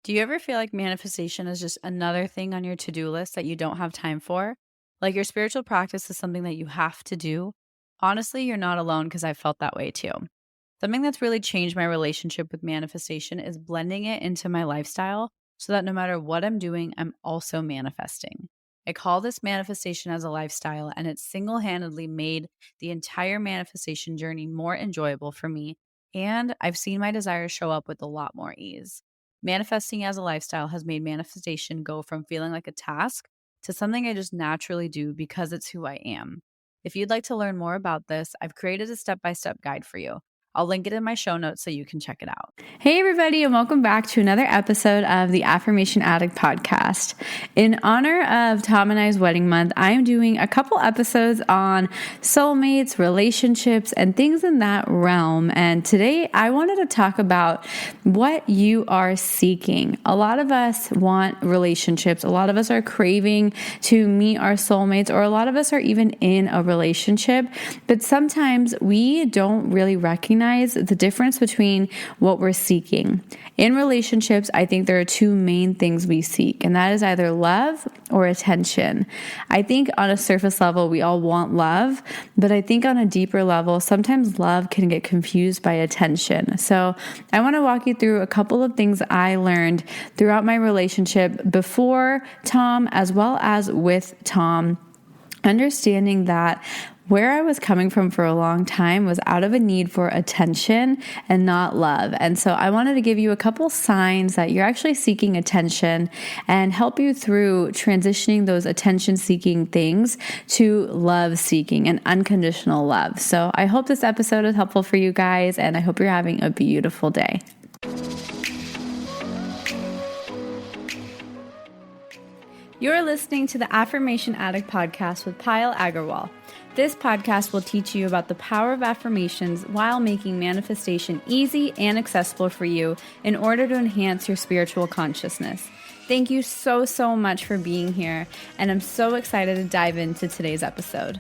Do you ever feel like manifestation is just another thing on your to-do list that you don't have time for? Like your spiritual practice is something that you have to do? Honestly, you're not alone because I felt that way too. Something that's really changed my relationship with manifestation is blending it into my lifestyle so that no matter what I'm doing, I'm also manifesting. I call this manifestation as a lifestyle, and it's single handedly made the entire manifestation journey more enjoyable for me. And I've seen my desires show up with a lot more ease. Manifesting as a lifestyle has made manifestation go from feeling like a task to something I just naturally do because it's who I am. If you'd like to learn more about this, I've created a step by step guide for you. I'll link it in my show notes so you can check it out. Hey, everybody, and welcome back to another episode of the Affirmation Addict podcast. In honor of Tom and I's wedding month, I'm doing a couple episodes on soulmates, relationships, and things in that realm. And today I wanted to talk about what you are seeking. A lot of us want relationships. A lot of us are craving to meet our soulmates, or a lot of us are even in a relationship. But sometimes we don't really recognize the difference between what we're seeking. In relationships, I think there are two main things we seek, and that is either love or attention. I think on a surface level, we all want love, but I think on a deeper level, sometimes love can get confused by attention. So I want to walk you through a couple of things I learned throughout my relationship before Tom as well as with Tom, understanding that where I was coming from for a long time was out of a need for attention and not love. And so I wanted to give you a couple signs that you're actually seeking attention and help you through transitioning those attention-seeking things to love-seeking and unconditional love. So I hope this episode is helpful for you guys, and I hope you're having a beautiful day. You're listening to the Affirmation Addict podcast with Payal Agarwal. This podcast will teach you about the power of affirmations while making manifestation easy and accessible for you in order to enhance your spiritual consciousness. Thank you so much for being here, and I'm so excited to dive into today's episode.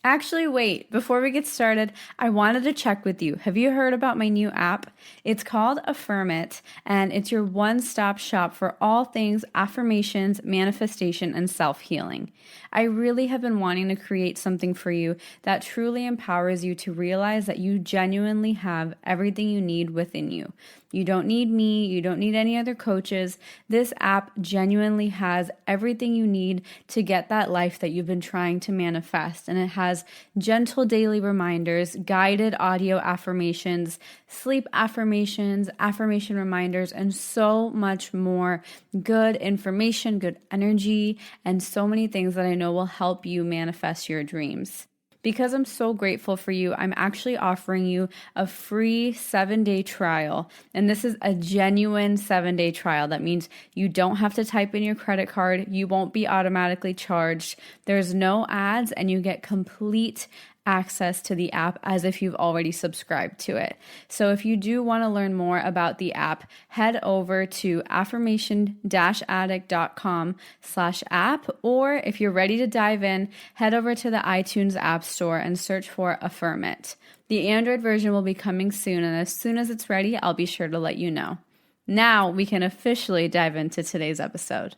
Actually, wait, before we get started, I wanted to check with you. Have you heard about my new app? It's called Affirm It, and it's your one-stop shop for all things affirmations, manifestation, and self-healing. I really have been wanting to create something for you that truly empowers you to realize that you genuinely have everything you need within you. You don't need me. You don't need any other coaches. This app genuinely has everything you need to get that life that you've been trying to manifest. And it has gentle daily reminders, guided audio affirmations, sleep affirmations, affirmation reminders, and so much more good information, good energy, and so many things that I know will help you manifest your dreams. Because I'm so grateful for you, I'm actually offering you a free 7-day trial. And this is a genuine 7-day trial. That means you don't have to type in your credit card. You won't be automatically charged. There's no ads, and you get complete access to the app as if you've already subscribed to it. So if you do want to learn more about the app, head over to affirmation-addict.com/app, or if you're ready to dive in, head over to the iTunes App Store and search for Affirm It. The Android version will be coming soon, and as soon as it's ready, I'll be sure to let you know. Now we can officially dive into today's episode.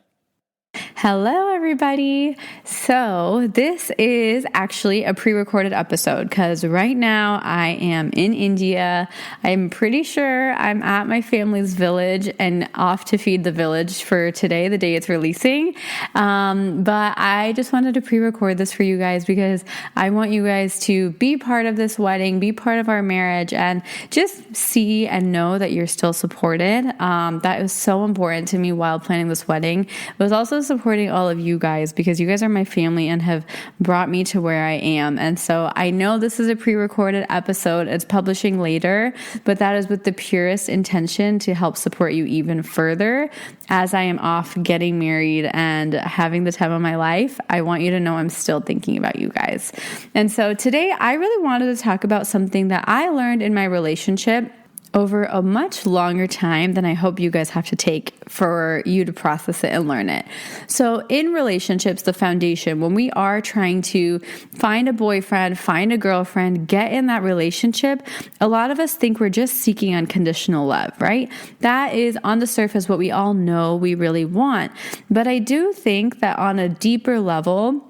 Hello, everybody. So this is actually a pre-recorded episode because right now I am in India. I'm pretty sure I'm at my family's village and off to feed the village for today, the day it's releasing. But I just wanted to pre-record this for you guys because I want you guys to be part of this wedding, be part of our marriage, and just see and know that you're still supported. That was so important to me while planning this wedding. It was also supporting all of you guys because you guys are my family and have brought me to where I am. And so I know this is a pre-recorded episode. It's publishing later, but that is with the purest intention to help support you even further as I am off getting married and having the time of my life. I want you to know I'm still thinking about you guys. And so today I really wanted to talk about something that I learned in my relationship over a much longer time than I hope you guys have to take for you to process it and learn it. So in relationships, the foundation, when we are trying to find a boyfriend, find a girlfriend, get in that relationship, a lot of us think we're just seeking unconditional love, right? That is on the surface what we all know we really want. But I do think that on a deeper level,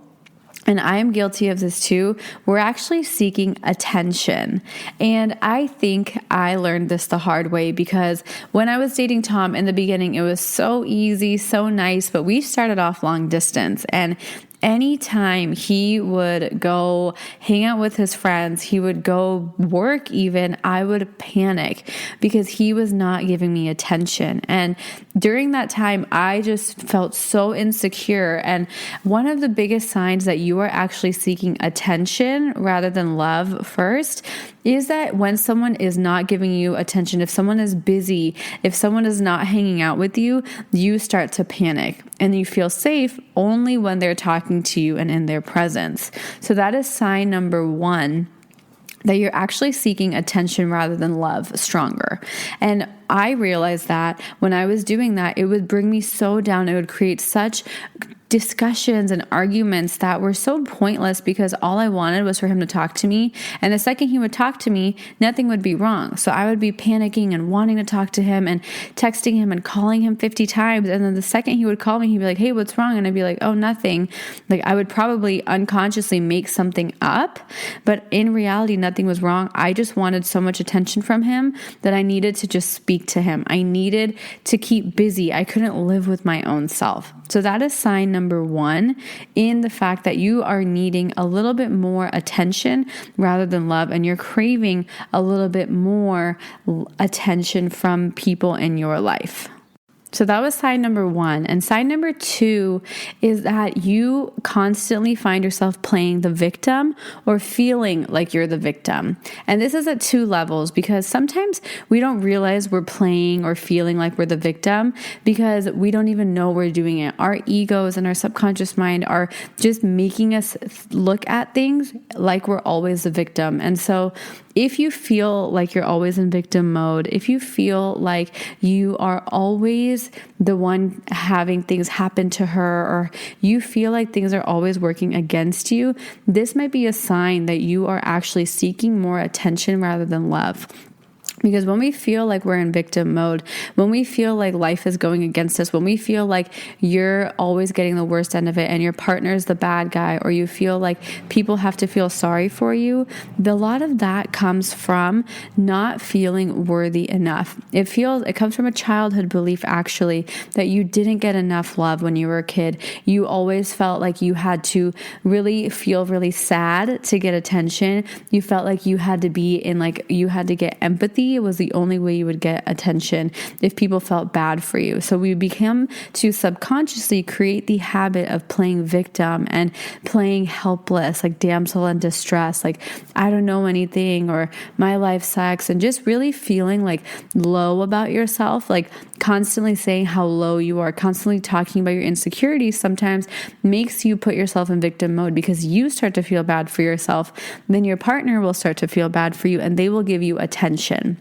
and I'm guilty of this too, we're actually seeking attention. And I think I learned this the hard way because when I was dating Tom in the beginning, it was so easy, so nice, but we started off long distance. And anytime he would go hang out with his friends, he would go work even, I would panic because he was not giving me attention. And during that time, I just felt so insecure. And one of the biggest signs that you are actually seeking attention rather than love first is that when someone is not giving you attention, if someone is busy, if someone is not hanging out with you, you start to panic and you feel safe only when they're talking to you and in their presence. So that is sign number one, that you're actually seeking attention rather than love stronger. And I realized that when I was doing that, it would bring me so down. It would create such discussions and arguments that were so pointless because all I wanted was for him to talk to me. And the second he would talk to me, nothing would be wrong. So I would be panicking and wanting to talk to him and texting him and calling him 50 times. And then the second he would call me, he'd be like, hey, what's wrong? And I'd be like, oh, nothing. Like I would probably unconsciously make something up, but in reality, nothing was wrong. I just wanted so much attention from him that I needed to just speak to him. I needed to keep busy. I couldn't live with my own self. So that is sign number one in the fact that you are needing a little bit more attention rather than love, and you're craving a little bit more attention from people in your life. So that was sign number one. And sign number two is that you constantly find yourself playing the victim or feeling like you're the victim. And this is at two levels because sometimes we don't realize we're playing or feeling like we're the victim because we don't even know we're doing it. Our egos and our subconscious mind are just making us look at things like we're always the victim. And so if you feel like you're always in victim mode, if you feel like you are always the one having things happen to her, or you feel like things are always working against you, this might be a sign that you are actually seeking more attention rather than love. Because when we feel like we're in victim mode, when we feel like life is going against us, when we feel like you're always getting the worst end of it and your partner is the bad guy, or you feel like people have to feel sorry for you, a lot of that comes from not feeling worthy enough. It comes from a childhood belief actually that you didn't get enough love when you were a kid. You always felt like you had to really feel really sad to get attention. You felt like you had to you had to get empathy. It was the only way you would get attention if people felt bad for you. So we become to subconsciously create the habit of playing victim and playing helpless, like damsel in distress, like I don't know anything, or my life sucks, and just really feeling like low about yourself, like constantly saying how low you are, constantly talking about your insecurities sometimes makes you put yourself in victim mode because you start to feel bad for yourself. Then your partner will start to feel bad for you and they will give you attention.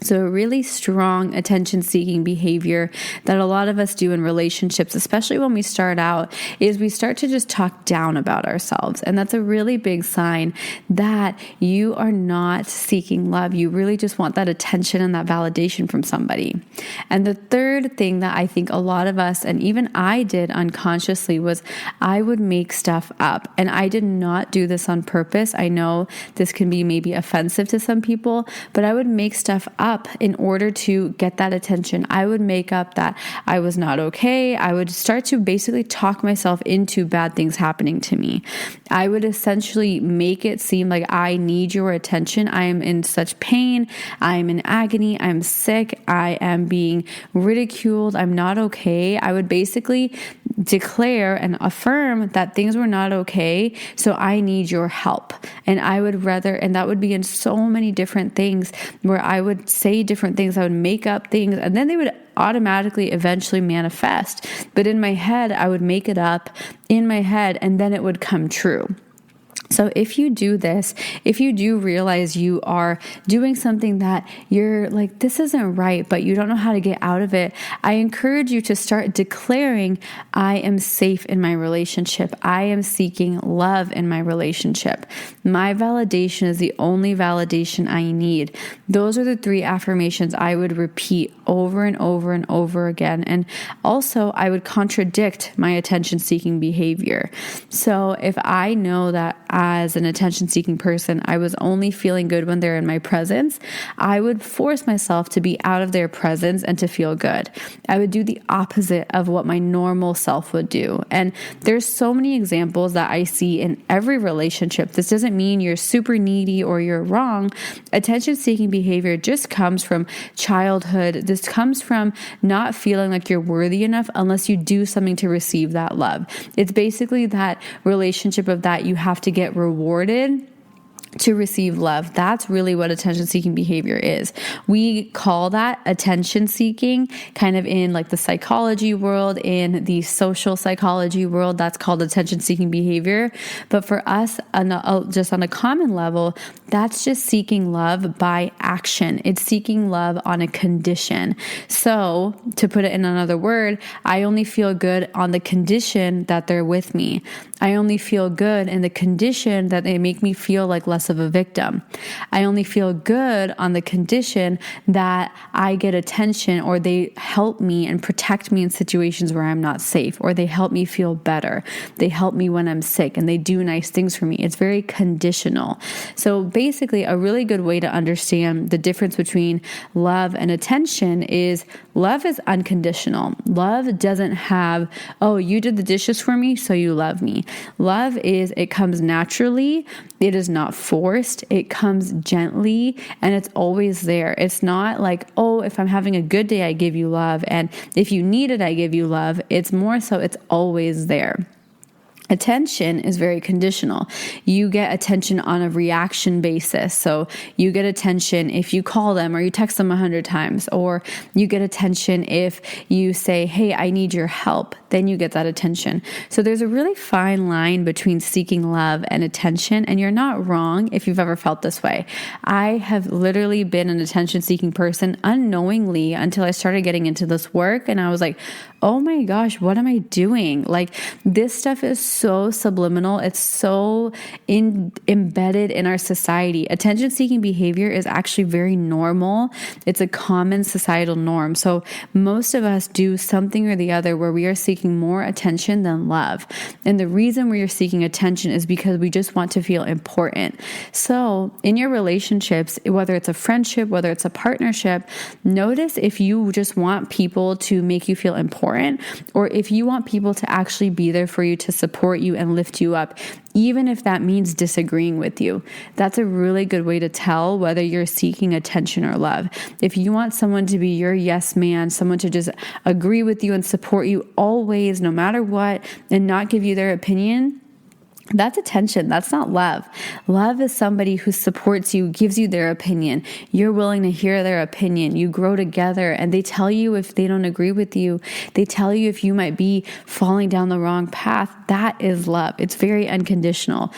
So a really strong attention-seeking behavior that a lot of us do in relationships, especially when we start out, is we start to just talk down about ourselves. And that's a really big sign that you are not seeking love. You really just want that attention and that validation from somebody. And the third thing that I think a lot of us, and even I did unconsciously, was I would make stuff up. And I did not do this on purpose. I know this can be maybe offensive to some people, but I would make stuff up in order to get that attention. I would make up that I was not okay. I would start to basically talk myself into bad things happening to me. I would essentially make it seem like I need your attention. I am in such pain. I am in agony. I'm sick. I am being ridiculed. I'm not okay. I would basically declare and affirm that things were not okay. So I need your help. And that would be in so many different things where I would say different things. I would make up things and then they would automatically eventually manifest. But in my head, I would make it up in my head and then it would come true. So if you do this, if you do realize you are doing something that you're like, this isn't right, but you don't know how to get out of it, I encourage you to start declaring, I am safe in my relationship. I am seeking love in my relationship. My validation is the only validation I need. Those are the 3 affirmations I would repeat over and over and over again. And also, I would contradict my attention-seeking behavior. So if I know that as an attention-seeking person, I was only feeling good when they're in my presence, I would force myself to be out of their presence and to feel good. I would do the opposite of what my normal self would do. And there's so many examples that I see in every relationship. This doesn't mean you're super needy or you're wrong. Attention-seeking behavior just comes from childhood. This comes from not feeling like you're worthy enough unless you do something to receive that love. It's basically that relationship of that you have to get rewarded to receive love. That's really what attention-seeking behavior is. We call that attention-seeking kind of in like the psychology world, in the social psychology world, that's called attention-seeking behavior. But for us, just on a common level, that's just seeking love by action. It's seeking love on a condition. So to put it in another word, I only feel good on the condition that they're with me. I only feel good in the condition that they make me feel like less of a victim. I only feel good on the condition that I get attention, or they help me and protect me in situations where I'm not safe, or they help me feel better. They help me when I'm sick, and they do nice things for me. It's very conditional. So basically, a really good way to understand the difference between love and attention is love is unconditional. Love doesn't have, oh, you did the dishes for me, so you love me. Love is, it comes naturally. It is not forced. It comes gently, and it's always there. It's not like, oh, if I'm having a good day, I give you love. And if you need it, I give you love. It's more so it's always there. Attention is very conditional. You get attention on a reaction basis. So you get attention if you call them or you text them 100 times, or you get attention if you say, hey, I need your help. Then you get that attention. So there's a really fine line between seeking love and attention. And you're not wrong if you've ever felt this way. I have literally been an attention-seeking person unknowingly until I started getting into this work. And I was like, oh my gosh, what am I doing? Like, this stuff is so subliminal. It's so embedded in our society. Attention-seeking behavior is actually very normal. It's a common societal norm. So most of us do something or the other where we are seeking more attention than love. And the reason we are seeking attention is because we just want to feel important. So in your relationships, whether it's a friendship, whether it's a partnership, notice if you just want people to make you feel important, or if you want people to actually be there for you, to support you and lift you up, even if that means disagreeing with you. That's a really good way to tell whether you're seeking attention or love. If you want someone to be your yes man, someone to just agree with you and support you always, no matter what, and not give you their opinion, that's attention. That's not love. Love is somebody who supports you, gives you their opinion. You're willing to hear their opinion. You grow together, and they tell you if they don't agree with you. They tell you if you might be falling down the wrong path. That is love. It's very unconditional.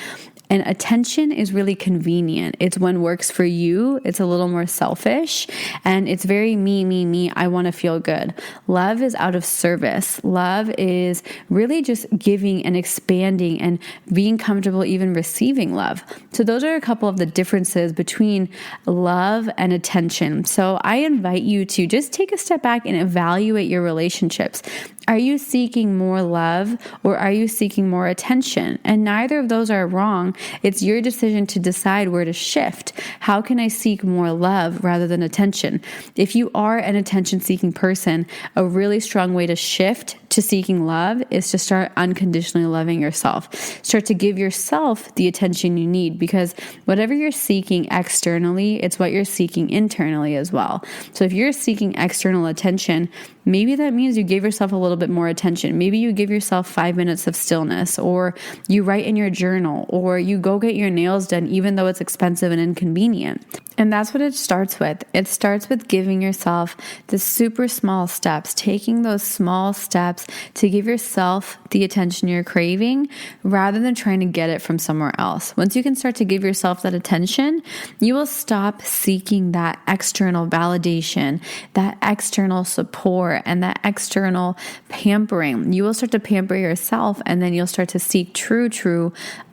And attention is really convenient. It's when works for you. It's a little more selfish, and it's very me. I want to feel good. Love is out of service. Love is really just giving and expanding and being comfortable even receiving love. So those are a couple of the differences between love and attention. So I invite you to just take a step back and evaluate your relationships. Are you seeking more love, or are you seeking more attention? And neither of those are wrong. It's your decision to decide where to shift. How can I seek more love rather than attention? If you are an attention-seeking person, a really strong way to shift to seeking love is to start unconditionally loving yourself. Start to give yourself the attention you need, because whatever you're seeking externally, it's what you're seeking internally as well. So if you're seeking external attention, maybe that means you give yourself a little bit more attention. Maybe you give yourself 5 minutes of stillness, or you write in your journal, or you go get your nails done, even though it's expensive and inconvenient. And that's what it starts with. It starts with giving yourself the super small steps, taking those small steps steps to give yourself the attention you're craving rather than trying to get it from somewhere else. Once you can start to give yourself that attention, you will stop seeking that external validation, that external support, and that external pampering. You will start to pamper yourself, and then you'll start to seek true,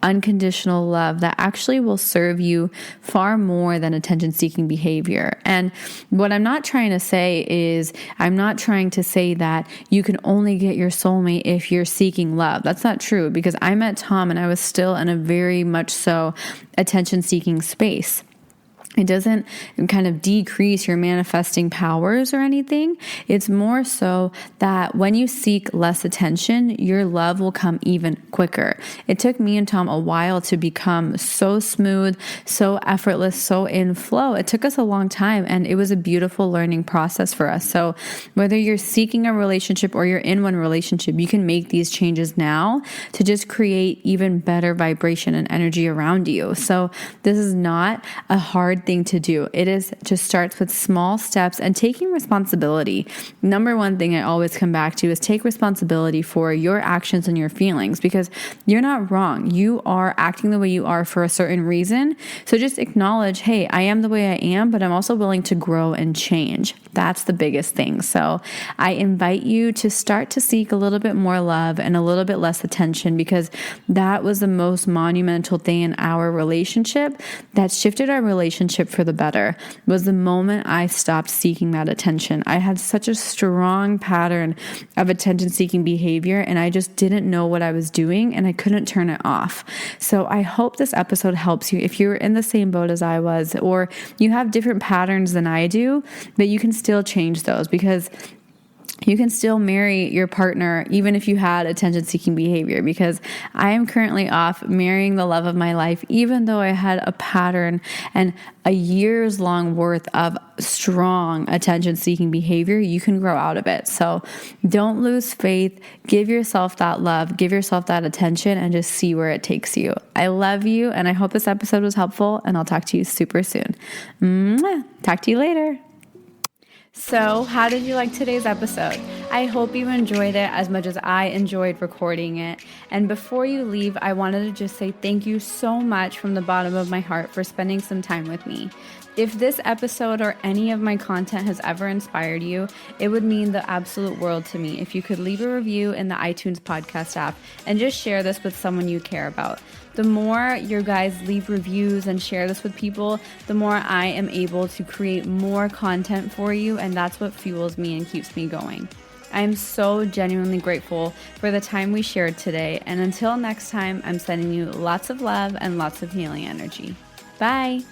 unconditional love that actually will serve you far more than attention-seeking behavior. And what I'm not trying to say is, I'm not trying to say that you can only get your soulmate if you're seeking love. That's not true, because I met Tom and I was still in a very much so attention-seeking space. It doesn't kind of decrease your manifesting powers or anything. It's more so that when you seek less attention, your love will come even quicker. It took me and Tom a while to become so smooth, so effortless, so in flow. It took us a long time, and it was a beautiful learning process for us. So whether you're seeking a relationship or you're in one relationship, you can make these changes now to just create even better vibration and energy around you. So this is not a hard thing to do. It is just starts with small steps and taking responsibility. Number one thing I always come back to is take responsibility for your actions and your feelings, because you're not wrong. You are acting the way you are for a certain reason. So just acknowledge, hey, I am the way I am, but I'm also willing to grow and change. That's the biggest thing. So I invite you to start to seek a little bit more love and a little bit less attention, because that was the most monumental thing in our relationship that shifted our relationship for the better, was the moment I stopped seeking that attention. I had such a strong pattern of attention-seeking behavior, and I just didn't know what I was doing, and I couldn't turn it off. So I hope this episode helps you if you're in the same boat as I was, or you have different patterns than I do, but you can still change those, because you can still marry your partner even if you had attention-seeking behavior, because I am currently off marrying the love of my life, even though I had a pattern and a year's long worth of strong attention-seeking behavior. You can grow out of it. So don't lose faith. Give yourself that love, give yourself that attention, and just see where it takes you. I love you, and I hope this episode was helpful, and I'll talk to you super soon. Mwah. Talk to you later. So, how did you like today's episode? I hope you enjoyed it as much as I enjoyed recording it. And before you leave, I wanted to just say thank you so much from the bottom of my heart for spending some time with me. If this episode or any of my content has ever inspired you, it would mean the absolute world to me if you could leave a review in the iTunes podcast app and just share this with someone you care about. The more you guys leave reviews and share this with people, the more I am able to create more content for you, and that's what fuels me and keeps me going. I am so genuinely grateful for the time we shared today, and until next time, I'm sending you lots of love and lots of healing energy. Bye!